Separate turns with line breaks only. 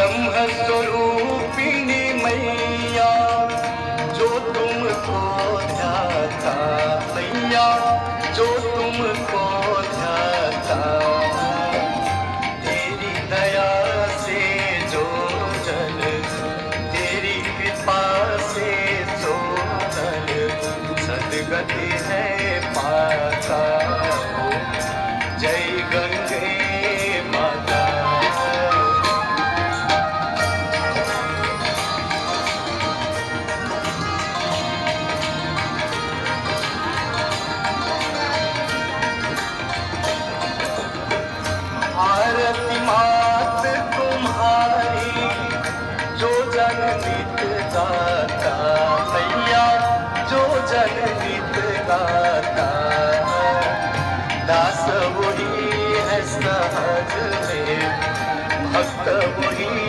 ब्रह्म स्वरूपिणी मैया, जो तुमको ध्याता मैया, जो तुमको ध्याता, तेरी दया से जो जन, तेरी कृपा से जो जन सदगति है पाता। जय गंगे माता। आरती मात तुम्हारी, जो जन नित गाता मैया, जो जन नित गाता। दास वही है सहज में, भक्त वही